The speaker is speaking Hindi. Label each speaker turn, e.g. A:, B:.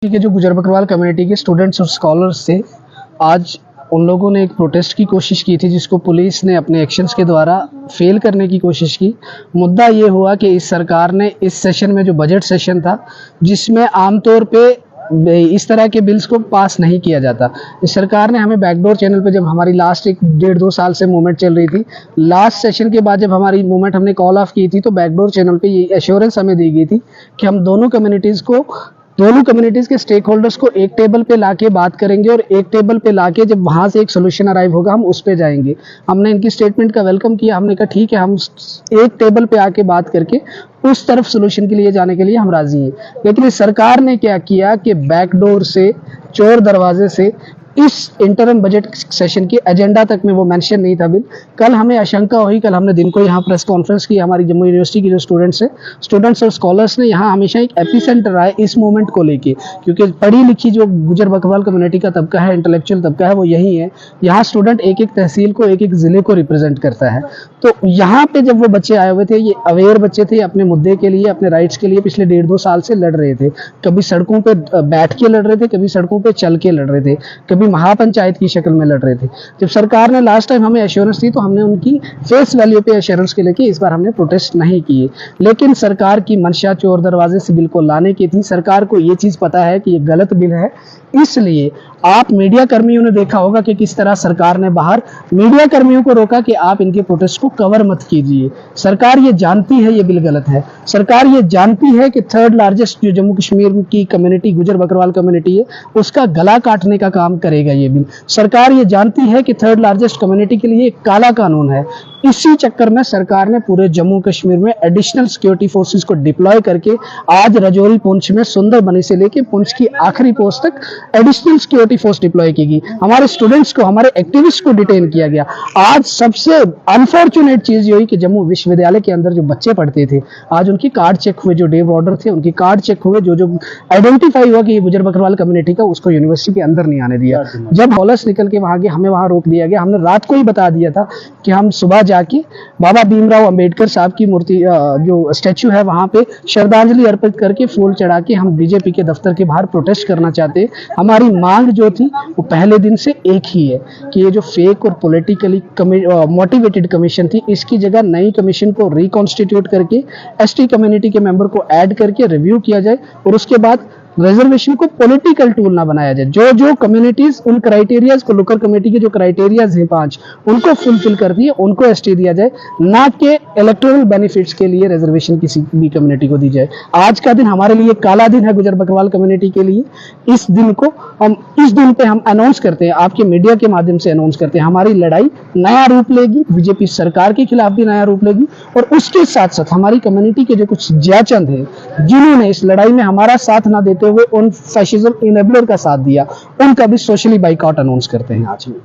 A: के जो गुजर बकरवाल कम्युनिटी के स्टूडेंट्स और स्कॉलर्स थे, आज उन लोगों ने एक प्रोटेस्ट की कोशिश की थी जिसको पुलिस ने अपने एक्शंस के द्वारा फेल करने की कोशिश की। मुद्दा ये हुआ कि इस सरकार ने इस सेशन में जो बजट सेशन था, जिसमें आमतौर पे इस तरह के बिल्स को पास नहीं किया जाता, इस सरकार ने हमें बैकडोर चैनल पे, जब हमारी लास्ट 1-1.5-2 साल से मूवमेंट चल रही थी, लास्ट सेशन के बाद जब हमारी मूवमेंट हमने कॉल ऑफ की थी, तो बैकडोर चैनल पे ये एश्योरेंस हमें दी गई थी कि हम दोनों कम्युनिटीज़ के स्टेक होल्डर्स को एक टेबल पे लाके बात करेंगे और एक टेबल पे लाके जब वहाँ से एक सोल्यूशन अराइव होगा हम उस पे जाएंगे। हमने इनकी स्टेटमेंट का वेलकम किया, हमने कहा ठीक है, हम एक टेबल पे आके बात करके उस तरफ सोल्यूशन के लिए जाने के लिए हम राजी हैं। लेकिन इस सरकार ने क्या किया कि बैकडोर से, चोर दरवाजे से इस इंटरम बजट सेशन के एजेंडा तक में वो मेंशन नहीं था बिल। कल हमें आशंका हुई, कल हमने दिन को यहाँ प्रेस कॉन्फ्रेंस की, हमारी जम्मू यूनिवर्सिटी के जो स्टूडेंट्स और स्कॉलर्स ने यहाँ हमेशा एक एपिसेंटर रहा है इस मूवमेंट को लेके, क्योंकि पढ़ी लिखी जो गुजर बकरवाल कम्युनिटी का तबका है, इंटेलेक्चुअल तबका है, वो यही है। यहाँ स्टूडेंट एक एक तहसील को, एक एक जिले को रिप्रेजेंट करता है। तो यहाँ पे जब वो बच्चे आए हुए थे, ये अवेयर बच्चे थे, अपने मुद्दे के लिए, अपने राइट्स के लिए पिछले 1.5-2 साल से लड़ रहे थे। कभी सड़कों पे बैठ के लड़ रहे थे, कभी सड़कों पे चल के लड़ रहे थे, कभी महापंचायत की शक्ल में लड़ रहे थे। जब सरकार ने लास्ट टाइम हमें एश्योरेंस दी तो हमने उनकी फेस वैल्यू पे एश्योरेंस के लेके इस बार हमने प्रोटेस्ट नहीं किए। लेकिन सरकार की मंशा चोर दरवाजे से बिल को लाने की थी। सरकार को ये चीज पता है कि ये गलत बिल है, इसलिए आप मीडिया कर्मियों ने देखा होगा कि किस तरह सरकार ने बाहर मीडिया कर्मियों को रोका कि आप इनके प्रोटेस्ट को कवर मत कीजिए। सरकार ये जानती है ये बिल गलत है। सरकार ये जानती है कि 3rd लार्जेस्ट जो जम्मू कश्मीर की कम्युनिटी गुजर बकरवाल कम्युनिटी है, उसका गला काटने का काम करेगा ये बिल। सरकार ये जानती है कि 3rd लार्जेस्ट कम्युनिटी के लिए एक काला कानून है। इसी चक्कर में सरकार ने पूरे जम्मू कश्मीर में एडिशनल सिक्योरिटी फोर्सेस को डिप्लॉय करके आज रजौरी, पुंछ में सुंदरबनी से लेके पुंछ की आखिरी पोस्ट तक एडिशनल सिक्योरिटी फोर्स डिप्लॉय की गई। हमारे स्टूडेंट्स को, हमारे एक्टिविस्ट को डिटेन किया गया। आज सबसे अनफॉर्चुनेट चीज ये हुई कि जम्मू विश्वविद्यालय के अंदर जो बच्चे पढ़ते थे, आज उनकी कार्ड चेक हुए, जो डे बॉर्डर थे उनकी कार्ड चेक हुए, जो आइडेंटिफाई हुआ कि ये गुजर बकरवाल कम्युनिटी का, उसको यूनिवर्सिटी के अंदर नहीं आने दिया। जब हॉलस निकल के वहां गए, हमें वहां रोक दिया गया। हमने रात को ही बता दिया था कि हम सुबह जाके बाबा भीमराव अंबेडकर साहब की मूर्ति, जो स्टैचू है, वहां पे श्रद्धांजलि अर्पित करके फूल चढ़ा के हम बीजेपी के दफ्तर के बाहर प्रोटेस्ट करना चाहते हैं। हमारी मांग जो थी वो पहले दिन से एक ही है कि ये जो फेक और पॉलिटिकली मोटिवेटेड कमीशन थी, इसकी जगह नई कमीशन को रिकॉन्स्टिट्यूट करके एसटी कम्युनिटी के मेंबर को ऐड करके रिव्यू किया जाए और उसके बाद रिजर्वेशन को पॉलिटिकल टूल ना बनाया जाए। जो जो कम्युनिटीज उन क्राइटेरियाज को, लोकल कमेटी के जो क्राइटेरियाज हैं 5, उनको फुलफिल कर दिए, उनको एसटी दिया जाए, ना कि इलेक्टोरल बेनिफिट्स के लिए रिजर्वेशन किसी भी कम्युनिटी को दी जाए। आज का दिन हमारे लिए काला दिन है गुजर बकरवाल कम्युनिटी के लिए। इस दिन पे हम अनाउंस करते हैं, आपके मीडिया के माध्यम से अनाउंस करते हैं, हमारी लड़ाई नया रूप लेगी, बीजेपी सरकार के खिलाफ भी नया रूप लेगी। और उसके साथ साथ हमारी कम्युनिटी के जो कुछ जयचंद हैं, जिन्होंने इस लड़ाई में हमारा साथ ना देते हुए उन फैशिज्म इनेबलर का साथ दिया, उनका भी सोशली बाइकआउट अनाउंस करते हैं आज में।